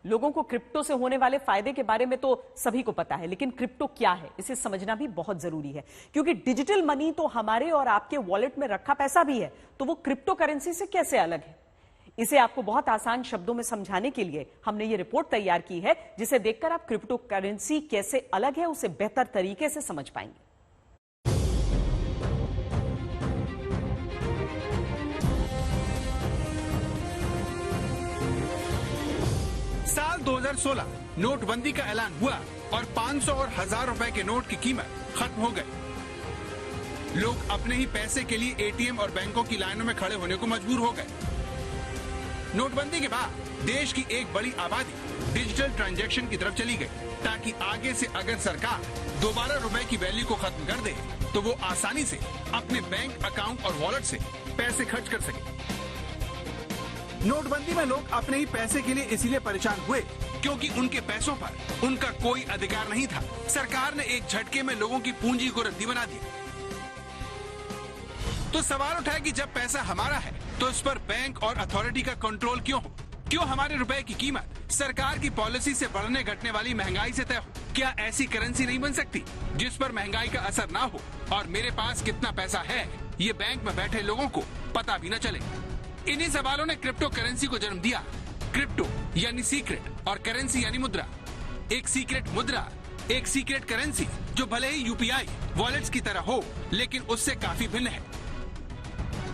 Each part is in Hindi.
लोगों को क्रिप्टो से होने वाले फायदे के बारे में तो सभी को पता है, लेकिन क्रिप्टो क्या है इसे समझना भी बहुत जरूरी है, क्योंकि डिजिटल मनी तो हमारे और आपके वॉलेट में रखा पैसा भी है, तो वो क्रिप्टो करेंसी से कैसे अलग है। इसे आपको बहुत आसान शब्दों में समझाने के लिए हमने ये रिपोर्ट तैयार की है, जिसे देखकर आप क्रिप्टो करेंसी कैसे अलग है उसे बेहतर तरीके से समझ पाएंगे। साल 2016 नोटबंदी का ऐलान हुआ और 500 और 1000 रुपए के नोट की कीमत खत्म हो गई। लोग अपने ही पैसे के लिए एटीएम और बैंकों की लाइनों में खड़े होने को मजबूर हो गए। नोटबंदी के बाद देश की एक बड़ी आबादी डिजिटल ट्रांजैक्शन की तरफ चली गई, ताकि आगे से अगर सरकार दोबारा रुपए की वैल्यू को खत्म कर दे तो वो आसानी से अपने बैंक अकाउंट और वॉलेट से पैसे खर्च कर सके। नोटबंदी में लोग अपने ही पैसे के लिए इसीलिए परेशान हुए क्योंकि उनके पैसों पर उनका कोई अधिकार नहीं था। सरकार ने एक झटके में लोगों की पूंजी को रद्दी बना दिया। तो सवाल उठा कि जब पैसा हमारा है तो इस पर बैंक और अथॉरिटी का कंट्रोल क्यों हो? क्यों हमारे रुपए की कीमत सरकार की पॉलिसी से बढ़ने घटने वाली महंगाई से तय हो? क्या ऐसी करेंसी नहीं बन सकती जिस पर महंगाई का असर ना हो और मेरे पास कितना पैसा है ये बैंक में बैठे लोगों को पता भी न चले? इन्हीं सवालों ने क्रिप्टो करेंसी को जन्म दिया। क्रिप्टो यानी सीक्रेट और करेंसी यानी मुद्रा। एक सीक्रेट मुद्रा, एक सीक्रेट करेंसी जो भले ही यूपीआई वॉलेट्स की तरह हो लेकिन उससे काफी भिन्न है।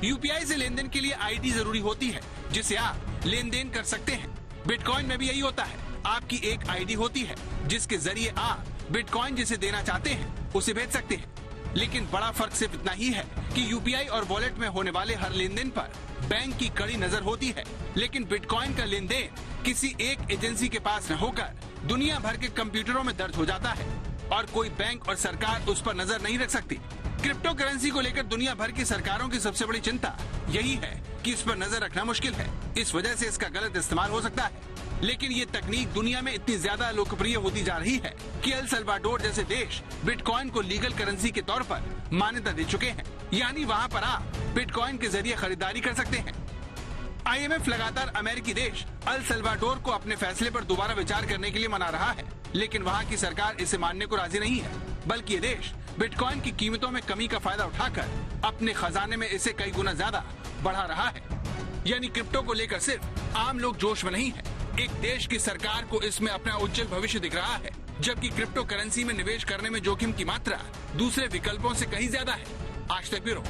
यूपीआई से लेन देन के लिए आईडी जरूरी होती है जिसे आप लेन देन कर सकते हैं। बिटकॉइन में भी यही होता है। आपकी एक आईडी होती है जिसके जरिए आप बिटकॉइन जिसे देना चाहते हैं उसे भेज सकते हैं। लेकिन बड़ा फर्क सिर्फ इतना ही है कि यूपीआई और वॉलेट में होने वाले हर लेन देन पर बैंक की कड़ी नजर होती है, लेकिन बिटकॉइन का लेन देन किसी एक एजेंसी के पास न होकर दुनिया भर के कंप्यूटरों में दर्ज हो जाता है और कोई बैंक और सरकार उस पर नजर नहीं रख सकती। क्रिप्टो करेंसी को लेकर दुनिया भर की सरकारों की सबसे बड़ी चिंता यही है कि इस पर नजर रखना मुश्किल है। इस वजह से इसका गलत इस्तेमाल हो सकता है। लेकिन ये तकनीक दुनिया में इतनी ज्यादा लोकप्रिय होती जा रही है कि एल सल्वाडोर जैसे देश बिटकॉइन को लीगल करेंसी के तौर पर मान्यता दे चुके हैं, यानी वहाँ पर आप बिटकॉइन के जरिए खरीदारी कर सकते हैं। आईएमएफ लगातार अमेरिकी देश एल सल्वाडोर को अपने फैसले पर दोबारा विचार करने के लिए मना रहा है, लेकिन वहाँ की सरकार इसे मानने को राजी नहीं है, बल्कि ये देश बिटकॉइन की कीमतों में कमी का फायदा उठाकर अपने खजाने में इसे कई गुना ज्यादा बढ़ा रहा है। यानी क्रिप्टो को लेकर सिर्फ आम लोग जोश में नहीं है, एक देश की सरकार को इसमें अपना उज्जवल भविष्य दिख रहा है, जबकि क्रिप्टो करेंसी में निवेश करने में जोखिम की मात्रा दूसरे विकल्पों से कहीं ज्यादा है। आज तक ब्यूरो।